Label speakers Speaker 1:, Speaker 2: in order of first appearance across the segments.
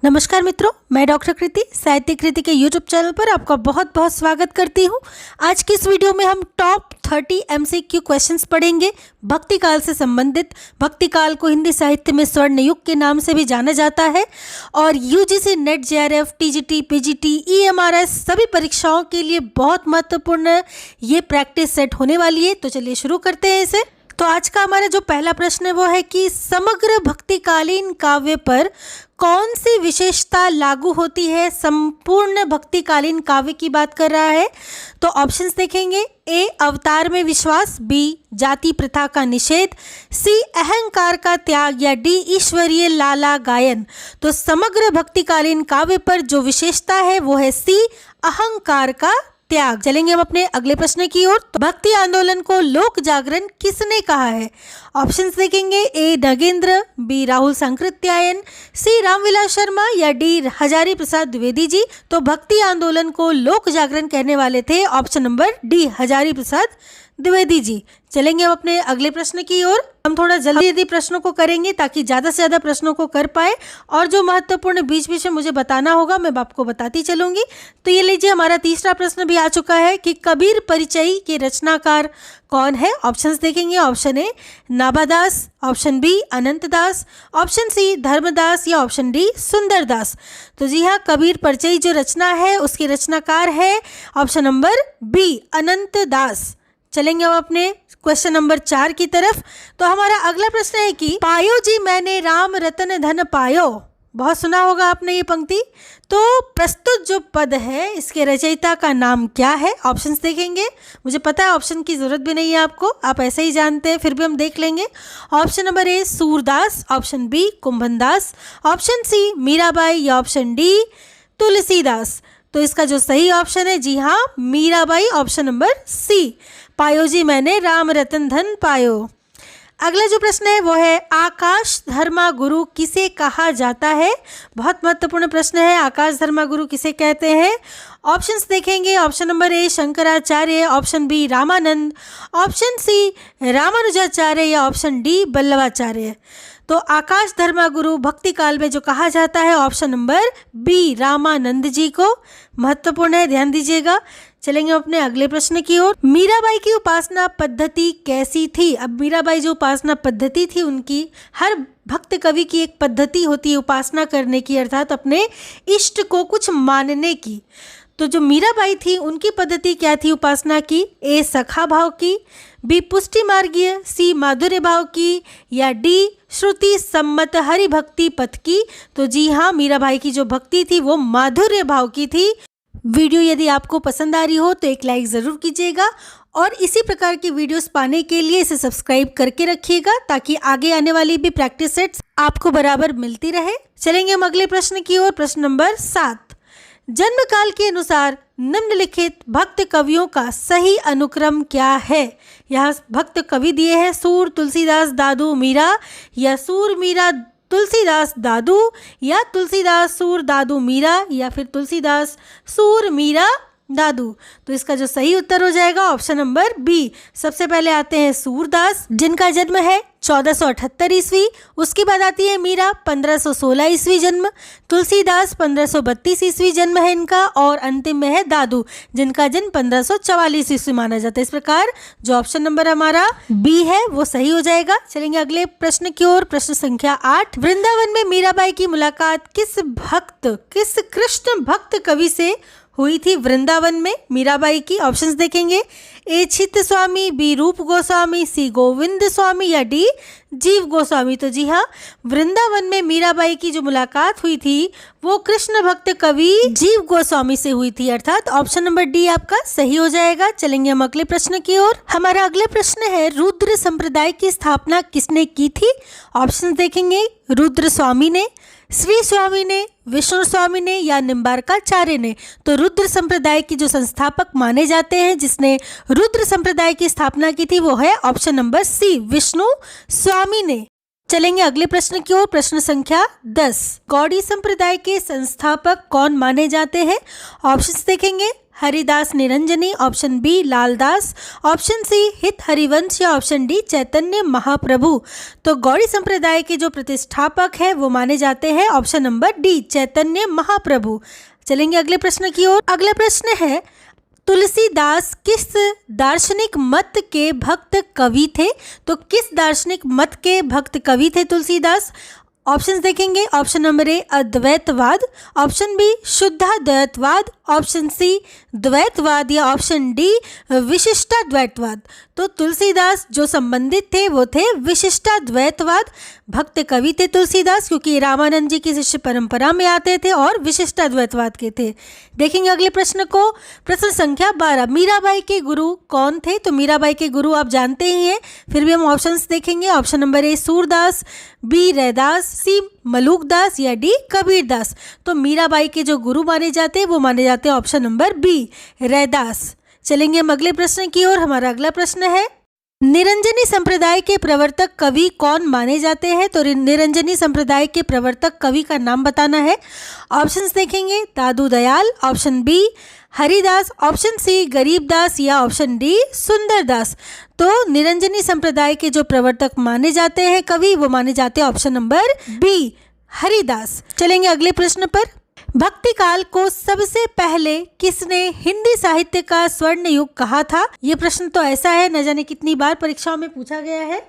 Speaker 1: नमस्कार मित्रों, मैं डॉक्टर कृति साहित्य कृति के यूट्यूब चैनल पर आपका बहुत बहुत स्वागत करती हूँ। आज की इस वीडियो में हम टॉप 30 MCQ क्वेश्चंस पढ़ेंगे भक्ति काल से संबंधित। भक्ति काल को हिंदी साहित्य में स्वर्ण युग के नाम से भी जाना जाता है और UGC net JRF TGT PGT EMRS सभी परीक्षाओं के लिए बहुत महत्वपूर्ण ये प्रैक्टिस सेट होने वाली है। तो चलिए शुरू करते हैं इसे। तो आज का हमारा जो पहला प्रश्न है वो है कि समग्र भक्तिकालीन काव्य पर कौन सी विशेषता लागू होती है। संपूर्ण भक्तिकालीन काव्य की बात कर रहा है। तो ऑप्शंस देखेंगे। A अवतार में विश्वास, B जाति प्रथा का निषेध, C अहंकार का त्याग या D ईश्वरीय लाला गायन। तो समग्र भक्तिकालीन काव्य पर जो विशेषता है वो है C अहंकार का त्याग। चलेंगे हम अपने अगले प्रश्न की ओर। तो भक्ति आंदोलन को लोक जागरण किसने कहा है। ऑप्शंस देखेंगे। A Nagendra, B Rahul Sankrityayan, C Ramvilas Sharma या D हजारी प्रसाद द्विवेदी जी। तो भक्ति आंदोलन को लोक जागरण कहने वाले थे option number D Hazari Prasad Dwivedi ji. चलेंगे हम अपने अगले प्रश्न की ओर। हम थोड़ा जल्दी प्रश्नों को करेंगे ताकि ज़्यादा से ज़्यादा प्रश्नों को कर पाए और जो महत्वपूर्ण बीच बीच में मुझे बताना होगा मैं आपको बताती चलूंगी। तो ये लीजिए, हमारा तीसरा प्रश्न भी आ चुका है कि कबीर परिचय के रचनाकार कौन है। ऑप्शंस देखेंगे। Option A Nabhadas, option B Anantdas, option C Dharmdas या ऑप्शन डी सुंदरदास। तो जी हाँ, कबीर परिचय जो रचना है उसके रचनाकार है ऑप्शन नंबर बी अनंतदास। चलेंगे हम अपने क्वेश्चन नंबर 4 की तरफ। तो हमारा अगला प्रश्न है कि पायो जी मैंने राम रतन धन पायो। बहुत सुना होगा आपने ये पंक्ति। तो प्रस्तुत जो पद है इसके रचयिता का नाम क्या है। ऑप्शंस देखेंगे। मुझे पता है ऑप्शन की जरूरत भी नहीं है आपको, आप ऐसे ही जानते हैं, फिर भी हम देख लेंगे। Option number A Surdas, option B Kumbhandas, option C Mirabai या ऑप्शन डी तुलसीदास। तो इसका जो सही ऑप्शन है जी हाँ मीराबाई, ऑप्शन नंबर सी। पायो जी मैंने राम रतन धन पायो। अगला जो प्रश्न है वो है आकाश धर्मा गुरु किसे कहा जाता है। बहुत महत्वपूर्ण प्रश्न है। आकाश धर्मा गुरु किसे कहते हैं। ऑप्शंस देखेंगे। Option number A Shankaracharya, option B Ramanand, option C Ramanujacharya या ऑप्शन डी बल्लभाचार्य। तो आकाश धर्मा गुरु भक्ति काल में जो कहा जाता है ऑप्शन नंबर बी रामानंद जी को। महत्वपूर्ण है, ध्यान दीजिएगा। चलेंगे अपने अगले प्रश्न की ओर। मीराबाई की उपासना पद्धति कैसी थी। अब मीराबाई जो उपासना पद्धति थी उनकी, हर भक्त कवि की एक पद्धति होती है उपासना करने की, अर्थात अपने इष्ट को कुछ मानने की। तो जो मीराबाई थी उनकी पद्धति क्या थी उपासना की। ए सखा भाव की, बी पुष्टि मार्गीय, सी माधुर्य भाव की या डी श्रुति सम्मत हरि भक्ति पथ की। तो जी हाँ, मीराबाई की जो भक्ति थी वो माधुर्य भाव की थी। वीडियो यदि आपको पसंद आ रही हो तो एक लाइक ज़रूर कीजिएगा और इसी प्रकार की वीडियोस पाने के लिए इसे सब्सक्राइब करके रखिएगा ताकि आगे आने वाली भी प्रैक्टिस सेट्स आपको बराबर मिलती रहे। चलेंगे हम अगले प्रश्न की ओर। प्रश्न नंबर 7। जन्म काल के अनुसार निम्नलिखित भक्त कवियों का सही अनुक्रम क्या है। यहाँ भक्त कवि दिए हैं सूर तुलसीदास दादू मीरा या सूर मीरा तुलसीदास दादू या तुलसीदास सूर दादू मीरा या फिर तुलसीदास सूर मीरा दादू। तो इसका जो सही उत्तर हो जाएगा ऑप्शन नंबर बी। सबसे पहले आते हैं सूरदास जिनका जन्म है 1478 ईस्वी, उसके बाद आती है मीरा 1516 ईस्वी जन्म, तुलसीदास 1532 ईस्वी जन्म है इनका और अंतिम में है दादू जिनका जन्म 1544 ईस्वी माना जाता है। इस प्रकार जो ऑप्शन नंबर हमारा बी है वो सही हो जाएगा। चलेंगे अगले प्रश्न की ओर। प्रश्न संख्या 8। वृंदावन में मीराबाई की मुलाकात किस कृष्ण भक्त कवि से हुई थी। वृंदावन में मीराबाई की ऑप्शंस देखेंगे। ए चित्त स्वामी, बी रूप गोस्वामी, सी गोविंद स्वामी या डी जीव गोस्वामी। तो जी हाँ, वृंदावन में मीराबाई की जो मुलाकात हुई थी वो कृष्ण भक्त कवि जीव गोस्वामी से हुई थी, अर्थात ऑप्शन नंबर डी आपका सही हो जाएगा। चलेंगे हम अगले प्रश्न की ओर। हमारा अगले प्रश्न है रुद्र संप्रदाय की स्थापना किसने की थी। ऑप्शन देखेंगे। रुद्र स्वामी ने, श्री स्वामी ने, विष्णु स्वामी ने या निम्बारकाचार्य ने। तो रुद्र संप्रदाय की जो संस्थापक माने जाते हैं जिसने रुद्र संप्रदाय की स्थापना की थी वो है ऑप्शन नंबर सी विष्णु स्वामी ने। चलेंगे अगले प्रश्न की ओर। प्रश्न संख्या 10। गौड़ी संप्रदाय के संस्थापक कौन माने जाते हैं। ऑप्शंस देखेंगे। Haridas Niranjani, option B Laldas, option C Hit Harivansh या ऑप्शन डी चैतन्य महाप्रभु। तो गौड़ी संप्रदाय के जो प्रतिष्ठापक है वो माने जाते हैं option number D Chaitanya Mahaprabhu. चलेंगे अगले प्रश्न की ओर। अगला प्रश्न है तुलसीदास किस दार्शनिक मत के भक्त कवि थे? तो किस दार्शनिक मत के भक्त कवि थे तुलसीदास? ऑप्शंस देखेंगे। ऑप्शन नंबर ए अद्वैतवाद, ऑप्शन बी शुद्धाद्वैतवाद, ऑप्शन सी द्वैतवाद या ऑप्शन डी विशिष्टाद्वैतवाद। तो तुलसीदास जो संबंधित थे वो थे विशिष्टाद्वैतवाद भक्त कवि थे तुलसीदास, क्योंकि रामानंद जी की शिष्य परंपरा में आते थे और विशिष्टाद्वैतवाद के थे। देखेंगे अगले प्रश्न को। प्रश्न संख्या 12, मीराबाई के गुरु कौन थे? तो मीराबाई के गुरु आप जानते ही हैं, फिर भी हम ऑप्शंस देखेंगे। Option number A Surdas, B Raidas, C Malukdas या डी कबीरदास। तो मीराबाई के जो गुरु माने जाते हैं वो माने जाते हैं ऑप्शन नंबर बी रैदास। चलेंगे हम अगले प्रश्न की ओर। हमारा अगला प्रश्न है निरंजनी संप्रदाय के प्रवर्तक कवि कौन माने जाते हैं? तो निरंजनी संप्रदाय के प्रवर्तक कवि का नाम बताना है। ऑप्शंस देखेंगे। Dadu Dayal, option B Haridas, option C Garibdas या ऑप्शन डी सुंदरदास। तो निरंजनी संप्रदाय के जो प्रवर्तक माने जाते हैं कवि वो माने जाते हैं ऑप्शन नंबर बी हरिदास। चलेंगे अगले प्रश्न पर। भक्ति काल को सबसे पहले किसने हिंदी साहित्य का स्वर्ण युग कहा था? ये प्रश्न तो ऐसा है, न जाने कितनी बार परीक्षाओं में पूछा गया है।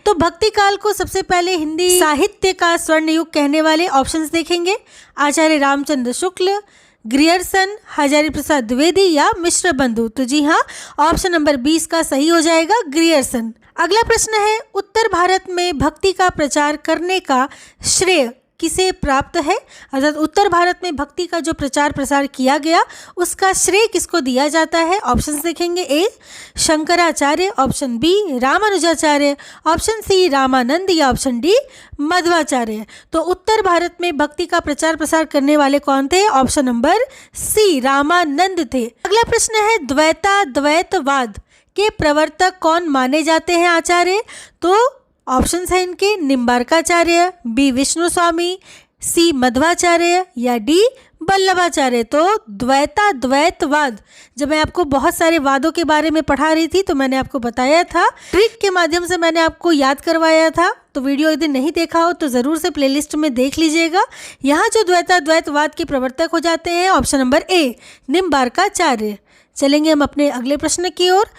Speaker 1: तो भक्ति काल को सबसे पहले हिंदी साहित्य का स्वर्ण युग कहने वाले ऑप्शंस देखेंगे। आचार्य रामचंद्र शुक्ल, ग्रियर्सन, हजारी प्रसाद द्विवेदी या मिश्र बंधु। तो जी हाँ, ऑप्शन नंबर 20 का सही हो जाएगा ग्रियर्सन। अगला प्रश्न है उत्तर भारत में भक्ति का प्रचार करने का श्रेय किसे प्राप्त है? अर्थात उत्तर भारत में भक्ति का जो प्रचार प्रसार किया गया उसका श्रेय किसको दिया जाता है? ऑप्शंस देखेंगे। A Shankaracharya, option B Ramanujacharya, option C Ramanand या ऑप्शन डी मध्वाचार्य। तो उत्तर भारत में भक्ति का प्रचार प्रसार करने वाले कौन थे? ऑप्शन नंबर सी रामानंद थे। अगला प्रश्न है द्वैताद्वैतवाद के प्रवर्तक कौन माने जाते हैं आचार्य? तो ऑप्शंस हैं इनके। निम्बार्काचार्य, बी विष्णु स्वामी, सी मध्वाचार्य या डी वल्लभाचार्य। तो द्वैताद्वैतवाद, जब मैं आपको बहुत सारे वादों के बारे में पढ़ा रही थी तो मैंने आपको बताया था, ट्रिक के माध्यम से मैंने आपको याद करवाया था। तो वीडियो यदि नहीं देखा हो तो ज़रूर से प्लेलिस्ट में देख लीजिएगा। यहाँ जो द्वैताद्वैतवाद के प्रवर्तक हो जाते हैं ऑप्शन नंबर ए निम्बार्काचार्य। चलेंगे हम अपने अगले प्रश्न की ओर।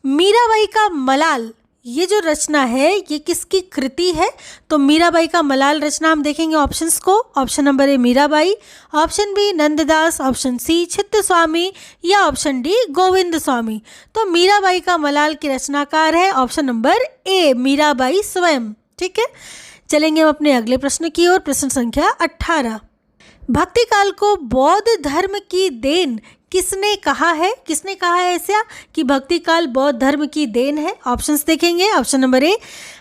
Speaker 1: मीराबाई का मलाल ये जो रचना है ये किसकी कृति है? तो मीराबाई का मलाल रचना हम देखेंगे ऑप्शंस को। Option number A Mirabai, option B Nanddas, option C Chitt Swami या ऑप्शन डी गोविंद स्वामी। तो मीराबाई का मलाल की रचनाकार है ऑप्शन नंबर ए मीराबाई स्वयं। ठीक है, चलेंगे हम अपने अगले प्रश्न की ओर। प्रश्न संख्या 18, भक्ति काल को बौद्ध धर्म की देन किसने कहा है? किसने कहा है ऐसा कि भक्ति काल बौद्ध धर्म की देन है? ऑप्शंस देखेंगे। Option number A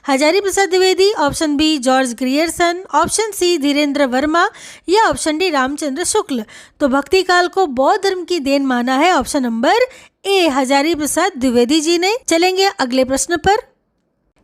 Speaker 1: Hazari Prasad Dwivedi, option B George Grierson, option C Dhirendra Verma या ऑप्शन डी रामचंद्र शुक्ल। तो भक्ति काल को बौद्ध धर्म की देन माना है option number A Hazari Prasad Dwivedi ji ने। चलेंगे अगले प्रश्न पर।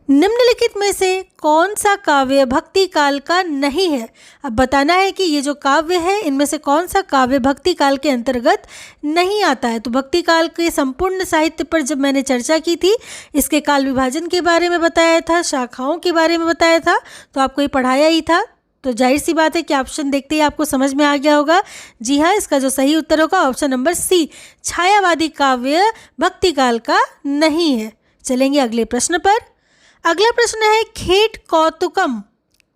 Speaker 1: निम्नलिखित में से कौन सा काव्य भक्ति काल का नहीं है? अब बताना है कि ये जो काव्य है इनमें से कौन सा काव्य भक्ति काल के अंतर्गत नहीं आता है। तो भक्ति काल के संपूर्ण साहित्य पर जब मैंने चर्चा की थी, इसके काल विभाजन के बारे में बताया था, शाखाओं के बारे में बताया था, तो आपको ये पढ़ाया ही था। तो जाहिर सी बात है कि ऑप्शन देखते ही आपको समझ में आ गया होगा। जी हाँ, इसका जो सही उत्तर होगा ऑप्शन नंबर सी छायावादी काव्य भक्ति काल का नहीं है। चलेंगे अगले प्रश्न पर। अगला प्रश्न है खेट कौतुकम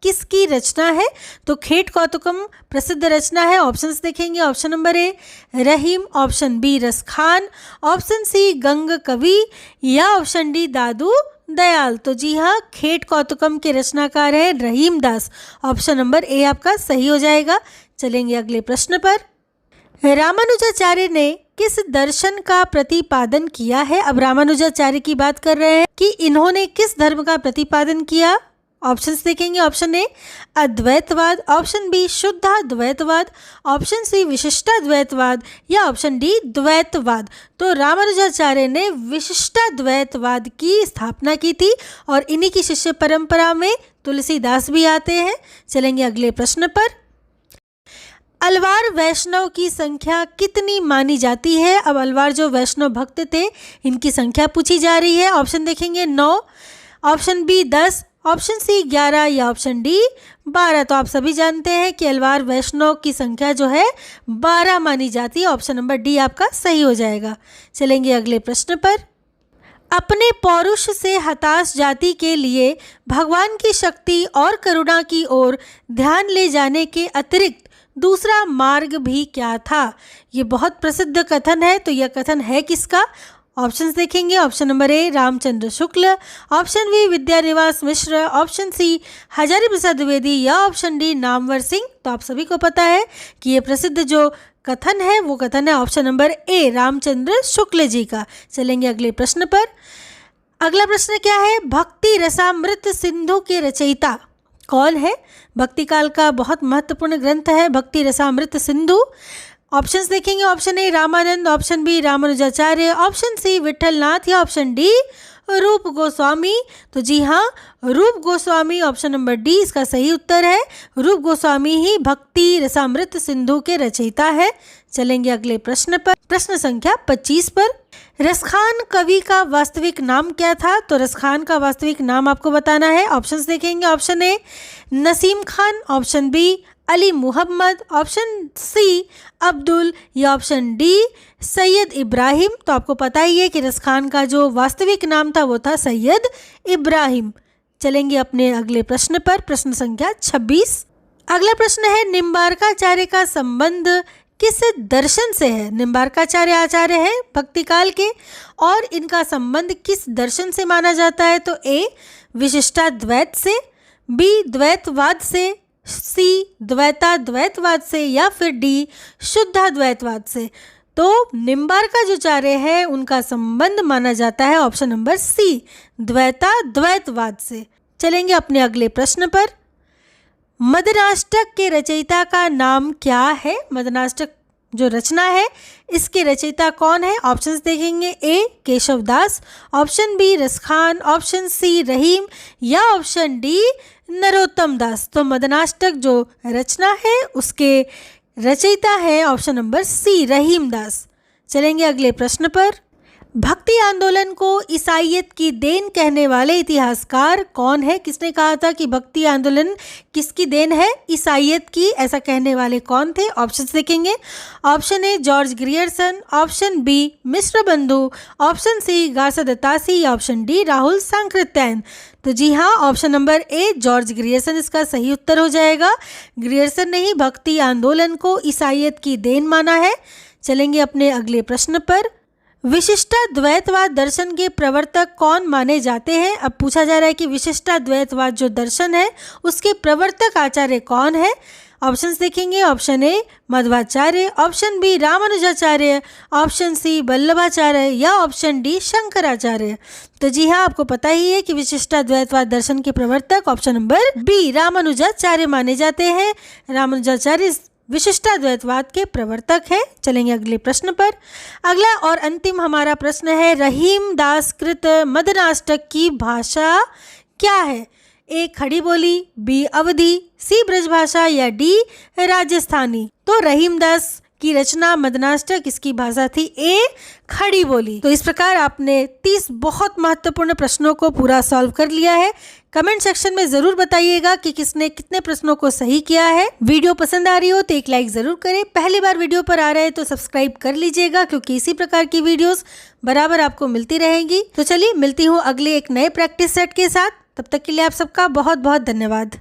Speaker 1: किसकी रचना है? तो खेट कौतुकम प्रसिद्ध रचना है। ऑप्शंस देखेंगे। Option number A Rahim, option B Raskhan, option C Gang कवि या ऑप्शन डी दादू दयाल। तो जी हाँ, खेट कौतुकम के रचनाकार है रहीम दास। ऑप्शन नंबर ए आपका सही हो जाएगा। चलेंगे अगले प्रश्न पर। रामानुजाचार्य ने किस दर्शन का प्रतिपादन किया है? अब रामानुजाचार्य की बात कर रहे हैं कि इन्होंने किस धर्म का प्रतिपादन किया। ऑप्शंस देखेंगे। ऑप्शन ए अद्वैतवाद, ऑप्शन बी शुद्धाद्वैतवाद, ऑप्शन सी विशिष्टाद्वैतवाद या ऑप्शन डी द्वैतवाद। तो रामानुजाचार्य ने विशिष्टाद्वैतवाद की स्थापना की थी और इन्हीं की शिष्य परंपरा में तुलसीदास भी आते हैं। चलेंगे अगले प्रश्न पर। अलवार वैष्णव की संख्या कितनी मानी जाती है? अब अलवार जो वैष्णव भक्त थे इनकी संख्या पूछी जा रही है। ऑप्शन देखेंगे 9, ऑप्शन बी 10, ऑप्शन सी 11 या ऑप्शन डी 12। तो आप सभी जानते हैं कि अलवार वैष्णव की संख्या जो है 12 मानी जाती है। ऑप्शन नंबर डी आपका सही हो जाएगा। चलेंगे अगले प्रश्न पर। अपने पौरुष से हताश जाति के लिए भगवान की शक्ति और करुणा की ओर ध्यान ले जाने के अतिरिक्त दूसरा मार्ग भी क्या था? ये बहुत प्रसिद्ध कथन है, तो यह कथन है किसका? ऑप्शंस देखेंगे। Option number A Ramchandra Shukla, option B Vidyaniwas Mishra, option C Hazari Prasad Dwivedi या ऑप्शन डी नामवर सिंह। तो आप सभी को पता है कि ये प्रसिद्ध जो कथन है वो कथन है option number A Ramchandra Shukla ji का। चलेंगे अगले प्रश्न पर। अगला प्रश्न क्या है? भक्ति रसामृत सिंधु के रचयिता कौन है? भक्ति काल का बहुत महत्वपूर्ण ग्रंथ है भक्ति रसामृत सिंधु। ऑप्शंस देखेंगे। Option A Ramanand, option B Ramanujacharya, option C Vitthal Nath या ऑप्शन डी रूप गोस्वामी। तो जी हाँ, रूप गोस्वामी ऑप्शन नंबर डी इसका सही उत्तर है। रूप गोस्वामी ही भक्ति रसामृत सिंधु के रचयिता है। चलेंगे अगले प्रश्न पर। प्रश्न संख्या 25 पर। रसखान कवि का वास्तविक नाम क्या था? तो रसखान का वास्तविक नाम आपको बताना है। ऑप्शंस देखेंगे। Option A Naseem Khan, option B Ali Muhammad, option C Abdul या ऑप्शन डी सैयद इब्राहिम। तो आपको पता ही है कि रसखान का जो वास्तविक नाम था वो था सैयद इब्राहिम। चलेंगे अपने अगले प्रश्न पर। प्रश्न संख्या 26। अगला प्रश्न है निम्बार्काचार्य का संबंध किस दर्शन से है? निम्बार्काचार्य आचार्य है भक्ति काल के और इनका संबंध किस दर्शन से माना जाता है? तो ए विशिष्टाद्वैत से, बी द्वैतवाद से, सी द्वैताद्वैतवाद से या फिर डी शुद्धाद्वैतवाद से। तो निम्बार्काचार्य है उनका संबंध माना जाता है ऑप्शन नंबर सी द्वैताद्वैतवाद से। चलेंगे अपने अगले प्रश्न पर। मदनाष्टक के रचयिता का नाम क्या है? मदनाष्टक जो रचना है इसके रचयिता कौन है? ऑप्शंस देखेंगे। A Keshavdas, option B Raskhan, option C Rahim या ऑप्शन डी नरोत्तम दास। तो मदनाष्टक जो रचना है उसके रचयिता है ऑप्शन नंबर सी रहीम दास। चलेंगे अगले प्रश्न पर। भक्ति आंदोलन को ईसाईयत की देन कहने वाले इतिहासकार कौन है? किसने कहा था कि भक्ति आंदोलन किसकी देन है? ईसाईयत की। ऐसा कहने वाले कौन थे? ऑप्शंस देखेंगे। Option A George Grierson, option B Mishra Bandhu, option सी गासा दत्तासी या ऑप्शन डी राहुल सांकृत्यायन। तो जी हाँ, ऑप्शन नंबर ए जॉर्ज ग्रियर्सन इसका सही उत्तर हो जाएगा। ग्रियर्सन ने ही भक्ति आंदोलन को ईसाईयत की देन माना है। चलेंगे अपने अगले प्रश्न पर। विशिष्टाद्वैतवाद दर्शन के प्रवर्तक कौन माने जाते हैं? अब पूछा जा रहा है कि विशिष्टाद्वैतवाद जो दर्शन है उसके प्रवर्तक आचार्य कौन है? ऑप्शंस देखेंगे। Option A Madhvacharya, option B Ramanujacharya, option C Vallabhacharya या ऑप्शन डी शंकराचार्य। तो जी हाँ, आपको पता ही है कि विशिष्टाद्वैतवाद दर्शन के प्रवर्तक ऑप्शन नंबर बी रामानुजाचार्य माने जाते हैं। रामानुजाचार्य विशिष्टाद्वैतवाद के प्रवर्तक है। चलेंगे अगले प्रश्न पर। अगला और अंतिम हमारा प्रश्न है रहीम दास कृत मदनाष्टक की भाषा क्या है? ए खड़ी बोली, बी अवधी, सी ब्रजभाषा या डी राजस्थानी। तो रहीम दास की रचना मदनाष्टक इसकी भाषा थी ए खड़ी बोली। तो इस प्रकार आपने 30 बहुत महत्वपूर्ण प्रश्नों को पूरा सॉल्व कर लिया है। कमेंट सेक्शन में जरूर बताइएगा कि किसने कितने प्रश्नों को सही किया है। वीडियो पसंद आ रही हो तो एक लाइक जरूर करें। पहली बार वीडियो पर आ रहे हैं तो सब्सक्राइब कर लीजिएगा, क्योंकि इसी प्रकार की वीडियोस बराबर आपको मिलती रहेंगी। तो चलिए मिलती हूँ अगले एक नए प्रैक्टिस सेट के साथ। तब तक के लिए आप सबका बहुत बहुत धन्यवाद।